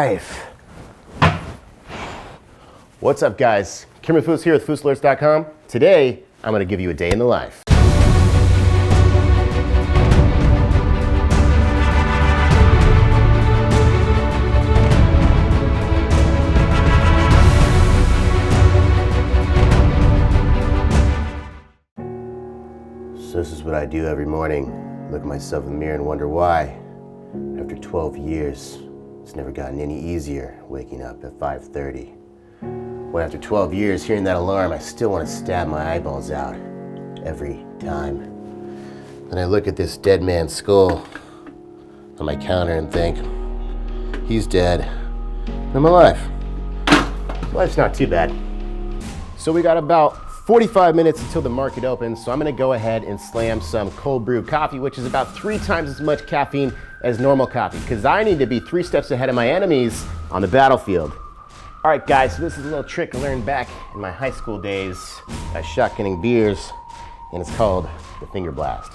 life. What's up, guys? Cameron Foose here with FooseAlerts.com. Today, I'm gonna give you a day in the life. So this is what I do every morning. Look at myself in the mirror and wonder why. After 12 years, it's never gotten any easier waking up at 5:30. When after 12 years hearing that alarm, I still want to stab my eyeballs out every time. Then I look at this dead man's skull on my counter and think, he's dead. I'm alive. Life's not too bad. So we got about 45 minutes until the market opens, so I'm gonna go ahead and slam some cold brew coffee, which is about 3 times as much caffeine as normal coffee, because I need to be 3 steps ahead of my enemies on the battlefield. All right, guys, so this is a little trick I learned back in my high school days by shotgunning beers, and it's called the finger blast.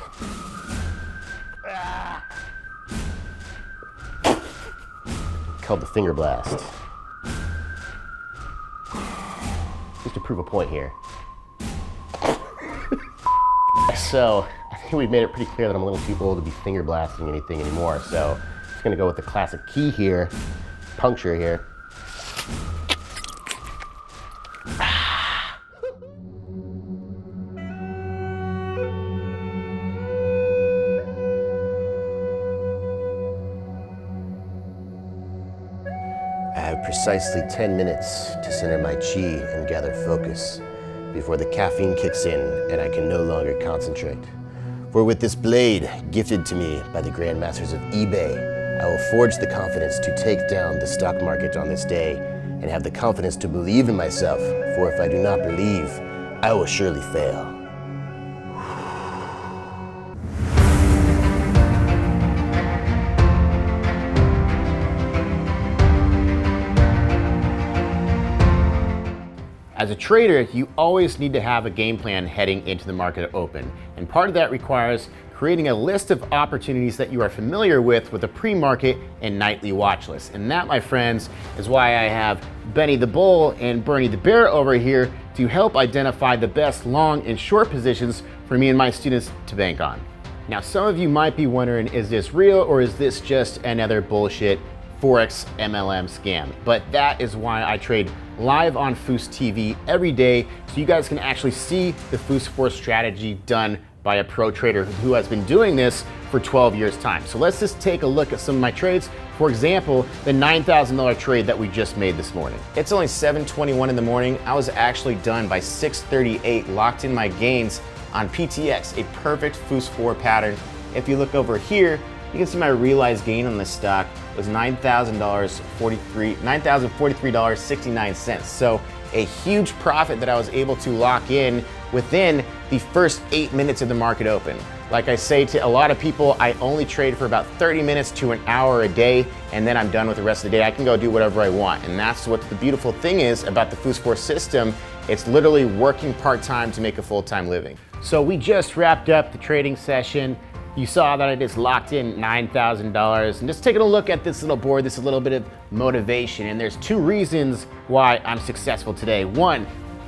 Called the finger blast. Just to prove a point here. So I think we've made it pretty clear that I'm a little too old to be finger blasting anything anymore. So I'm just gonna go with the classic key here, puncture here. I have precisely 10 minutes to center my chi and gather focus before the caffeine kicks in and I can no longer concentrate. For with this blade gifted to me by the grandmasters of eBay, I will forge the confidence to take down the stock market on this day and have the confidence to believe in myself, for if I do not believe, I will surely fail. As a trader, you always need to have a game plan heading into the market open. And part of that requires creating a list of opportunities that you are familiar with a pre-market and nightly watch list. And that, my friends, is why I have Benny the Bull and Bernie the Bear over here to help identify the best long and short positions for me and my students to bank on. Now, some of you might be wondering, is this real or is this just another bullshit Forex MLM scam? But that is why I trade live on Foose TV every day, so you guys can actually see the Foose Force strategy done by a pro trader who has been doing this for 12 years time. So let's just take a look at some of my trades. For example, the $9,000 trade that we just made this morning. It's only 7:21 in the morning. I was actually done by 6:38, locked in my gains on PTX, a perfect Foose 4 pattern. If you look over here, you can see my realized gain on this stock was $9,043.69. So a huge profit that I was able to lock in within the first 8 minutes of the market open. Like I say to a lot of people, I only trade for about 30 minutes to an hour a day, and then I'm done with the rest of the day. I can go do whatever I want. And that's what the beautiful thing is about the Foose Force system. It's literally working part-time to make a full-time living. So we just wrapped up the trading session. You saw that I just locked in $9,000, and just taking a look at this little board, this is a little bit of motivation, and there's 2 reasons why I'm successful today. 1,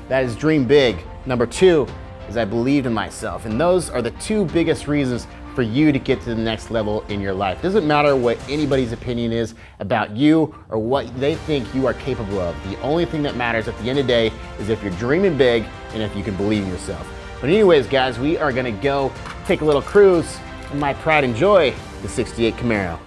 that is dream big. Number 2 is I believed in myself, and those are the 2 biggest reasons for you to get to the next level in your life. It doesn't matter what anybody's opinion is about you or what they think you are capable of. The only thing that matters at the end of the day is if you're dreaming big and if you can believe in yourself. But anyways, guys, we are gonna go take a little cruise in my pride and joy, the 68 Camaro.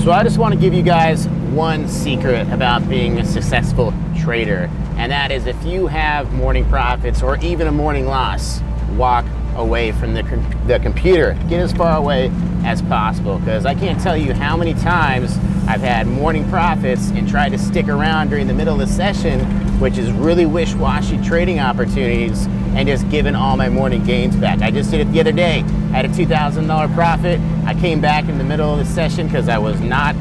So I just want to give you guys one secret about being a successful trader, and that is if you have morning profits or even a morning loss, walk away from the computer. Get as far away as possible, because I can't tell you how many times I've had morning profits and tried to stick around during the middle of the session, which is really wish-washy trading opportunities, and just given all my morning gains back. I just did it the other day. I had a $2,000 profit. I came back in the middle of the session because I was not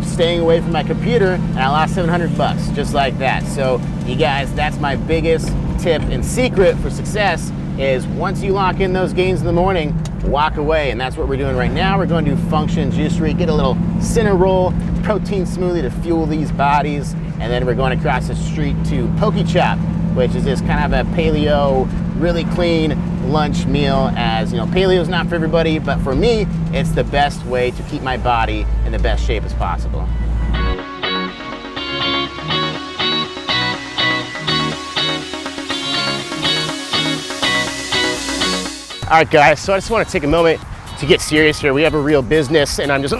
staying away from my computer, and I lost 700 bucks just like that. So you guys, that's my biggest tip and secret for success, is once you lock in those gains in the morning, walk away. And that's what we're doing right now. We're going to Function Juicery, get a little center roll, protein smoothie to fuel these bodies, and then we're going across the street to Poke Chop, which is just kind of a paleo, really clean lunch meal. As you know, paleo is not for everybody, but for me, it's the best way to keep my body in the best shape as possible. All right, guys, so I just want to take a moment to get serious here. We have a real business, and I'm just,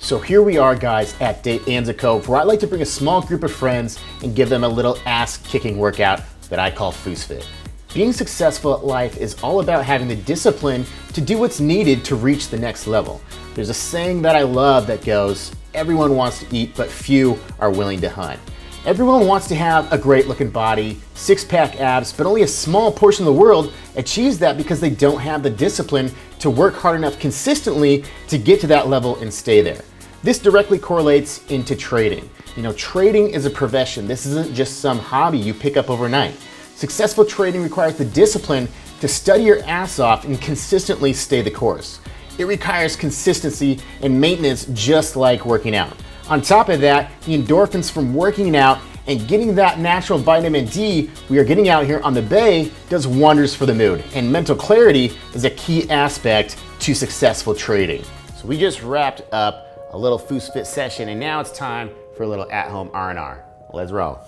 So here we are, guys, at Day Anzaco, where I like to bring a small group of friends and give them a little ass-kicking workout that I call FoosFit. Being successful at life is all about having the discipline to do what's needed to reach the next level. There's a saying that I love that goes, everyone wants to eat, but few are willing to hunt. Everyone wants to have a great looking body, six-pack abs, but only a small portion of the world achieves that because they don't have the discipline to work hard enough consistently to get to that level and stay there. This directly correlates into trading. You know, trading is a profession. This isn't just some hobby you pick up overnight. Successful trading requires the discipline to study your ass off and consistently stay the course. It requires consistency and maintenance, just like working out. On top of that, the endorphins from working out and getting that natural vitamin D we are getting out here on the bay does wonders for the mood. And mental clarity is a key aspect to successful trading. So we just wrapped up a little FoosFit session, and now it's time for a little at-home R&R. Let's roll.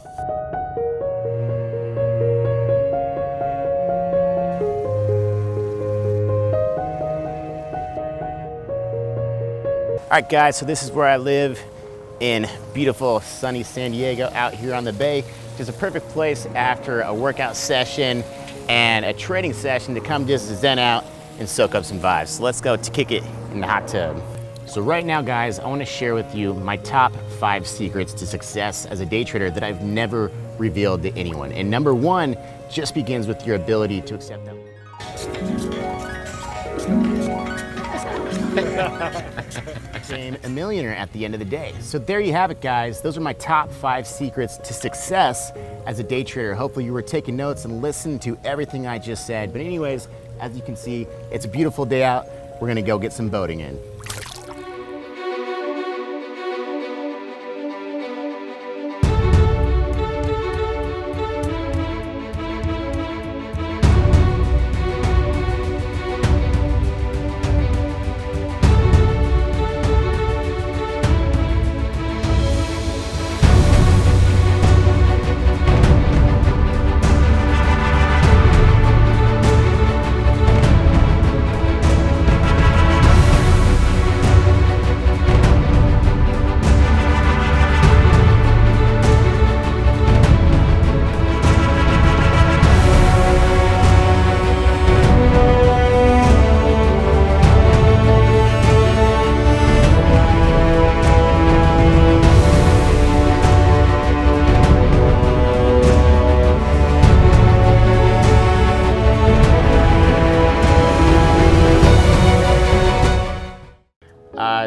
All right, guys, so this is where I live in beautiful sunny San Diego, out here on the bay, which is a perfect place after a workout session and a trading session to come just zen out and soak up some vibes. So let's go to kick it in the hot tub. So right now, guys, I want to share with you my top 5 secrets to success as a day trader that I've never revealed to anyone. And number 1 just begins with your ability to accept them. Became a millionaire at the end of the day. So there you have it, guys. Those are my top 5 secrets to success as a day trader. Hopefully you were taking notes and listening to everything I just said. But anyways, as you can see, it's a beautiful day out. We're gonna go get some boating in.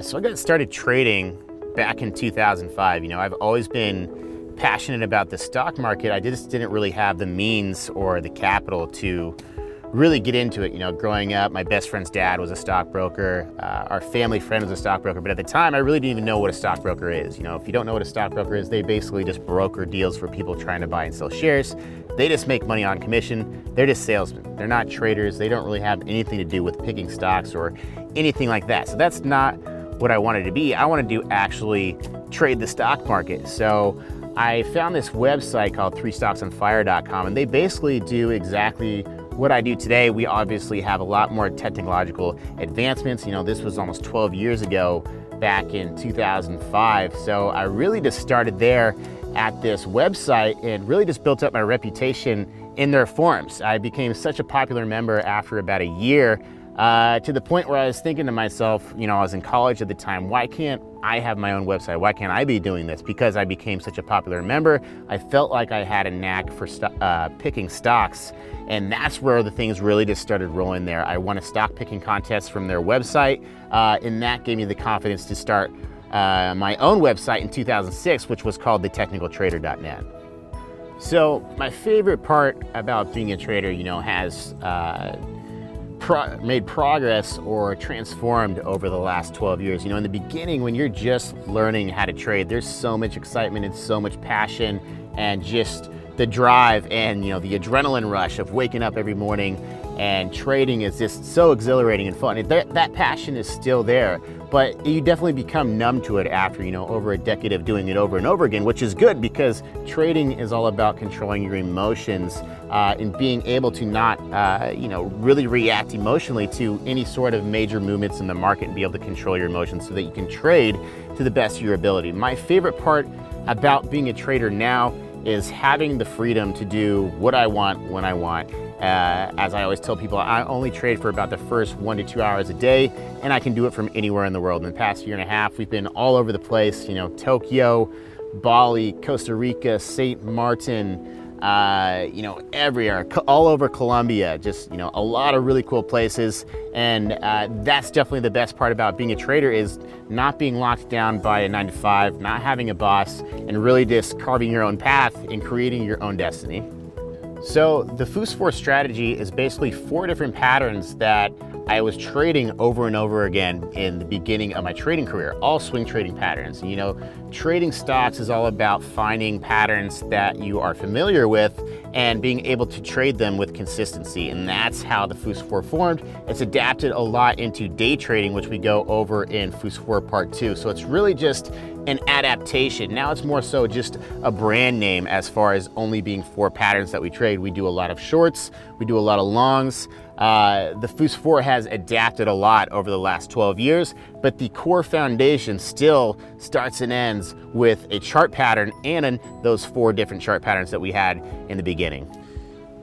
So I got started trading back in 2005. You know, I've always been passionate about the stock market. I just didn't really have the means or the capital to really get into it. You know, growing up, my best friend's dad was a stockbroker. Our family friend was a stockbroker, but at the time, I really didn't even know what a stockbroker is. You know, if you don't know what a stockbroker is, they basically just broker deals for people trying to buy and sell shares. They just make money on commission. They're just salesmen. They're not traders. They don't really have anything to do with picking stocks or anything like that. So that's not what I wanted to be. I wanted to actually trade the stock market. So I found this website called 3stocksonfire.com, and they basically do exactly what I do today. We obviously have a lot more technological advancements. You know, this was almost 12 years ago, back in 2005. So I really just started there at this website and really just built up my reputation in their forums. I became such a popular member after about a year, to the point where I was thinking to myself, I was in college at the time, why can't I have my own website? Why can't I be doing this? Because I became such a popular member, I felt like I had a knack for picking stocks, and that's where the things really just started rolling there. I won a stock picking contest from their website, and that gave me the confidence to start my own website in 2006, which was called thetechnicaltrader.net. So my favorite part about being a trader, has made progress or transformed over the last 12 years. In the beginning, when you're just learning how to trade, there's so much excitement and so much passion and just the drive and the adrenaline rush of waking up every morning, and trading is just so exhilarating and fun. That passion is still there, but you definitely become numb to it after over a decade of doing it over and over again, which is good because trading is all about controlling your emotions and being able to not really react emotionally to any sort of major movements in the market and be able to control your emotions so that you can trade to the best of your ability. My favorite part about being a trader now is having the freedom to do what I want when I want. As I always tell people, I only trade for about the first 1 to 2 hours a day, and I can do it from anywhere in the world. In the past year and a half, we've been all over the place, Tokyo, Bali, Costa Rica, St. Martin, everywhere, all over Colombia, just, a lot of really cool places. And that's definitely the best part about being a trader, is not being locked down by a 9-to-5, not having a boss, and really just carving your own path and creating your own destiny. So the Fusfor strategy is basically 4 different patterns that I was trading over and over again in the beginning of my trading career, all swing trading patterns. Trading stocks is all about finding patterns that you are familiar with and being able to trade them with consistency. And that's how the Fusfor formed. It's adapted a lot into day trading, which we go over in Fusfor Part 2. So it's really just an adaptation. Now it's more so just a brand name as far as only being 4 patterns that we trade. We do a lot of shorts, we do a lot of longs. The Fusfor has adapted a lot over the last 12 years, but the core foundation still starts and ends with a chart pattern and in those 4 different chart patterns that we had in the beginning.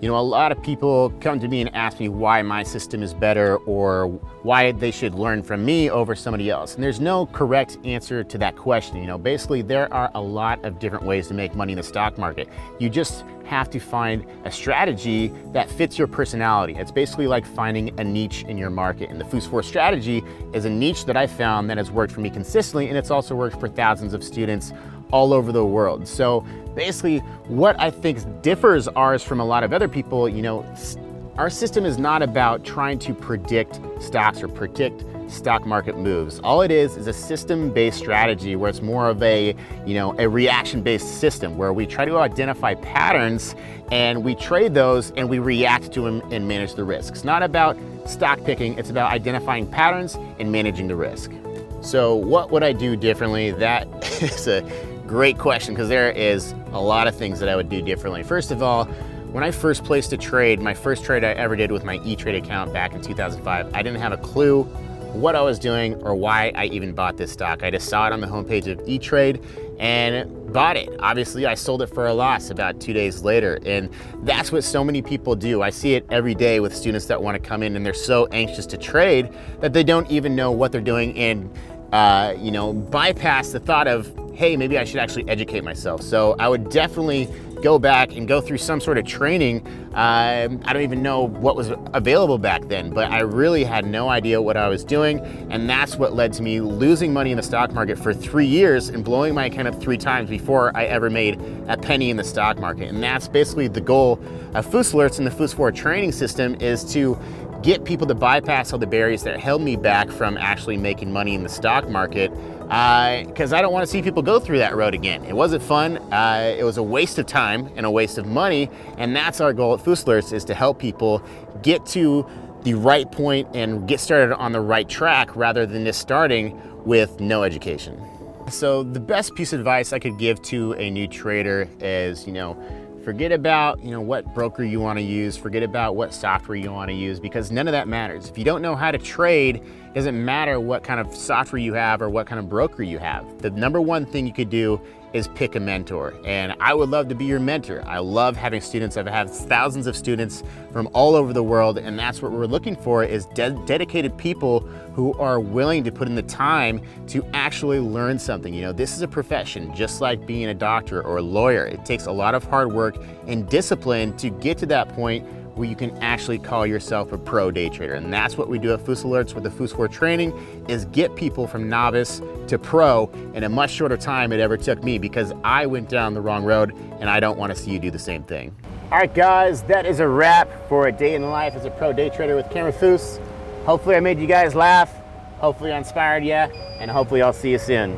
A lot of people come to me and ask me why my system is better or why they should learn from me over somebody else. And there's no correct answer to that question. Basically there are a lot of different ways to make money in the stock market. You just have to find a strategy that fits your personality. It's basically like finding a niche in your market. And the Fusfor strategy is a niche that I found that has worked for me consistently, and it's also worked for thousands of students all over the world. So basically what I think differs ours from a lot of other people, our system is not about trying to predict stocks or predict stock market moves. All it is a system-based strategy where it's more of a reaction-based system where we try to identify patterns and we trade those and we react to them and manage the risk. It's not about stock picking, it's about identifying patterns and managing the risk. So what would I do differently? That is a great question, because there is a lot of things that I would do differently. First of all, when I first placed a trade, my first trade I ever did with my E-Trade account back in 2005, I didn't have a clue what I was doing or why I even bought this stock. I just saw it on the homepage of E-Trade and bought it. Obviously, I sold it for a loss about 2 days later, and that's what so many people do. I see it every day with students that want to come in and they're so anxious to trade that they don't even know what they're doing and bypass the thought of, hey, maybe I should actually educate myself. So I would definitely go back and go through some sort of training. I don't even know what was available back then, but I really had no idea what I was doing. And that's what led to me losing money in the stock market for 3 years and blowing my account up 3 times before I ever made a penny in the stock market. And that's basically the goal of Fusalerts and the Fusfor training system, is to get people to bypass all the barriers that held me back from actually making money in the stock market, because I don't want to see people go through that road again. It wasn't fun, it was a waste of time and a waste of money, and that's our goal at Fusalerts, is to help people get to the right point and get started on the right track rather than just starting with no education. So the best piece of advice I could give to a new trader is, forget about what broker you want to use, forget about what software you want to use, because none of that matters. If you don't know how to trade, it doesn't matter what kind of software you have or what kind of broker you have. The number one thing you could do is pick a mentor. And I would love to be your mentor. I love having students. I've had thousands of students from all over the world, and that's what we're looking for, is dedicated people who are willing to put in the time to actually learn something. You know, this is a profession, just like being a doctor or a lawyer. It takes a lot of hard work and discipline to get to that point where you can actually call yourself a pro day trader. And that's what we do at Foos Alerts with the Foos4 training, is get people from novice to pro in a much shorter time it ever took me, because I went down the wrong road and I don't want to see you do the same thing. All right, guys, that is a wrap for a day in the life as a pro day trader with Cameron Foos. Hopefully I made you guys laugh, hopefully I inspired you, and hopefully I'll see you soon.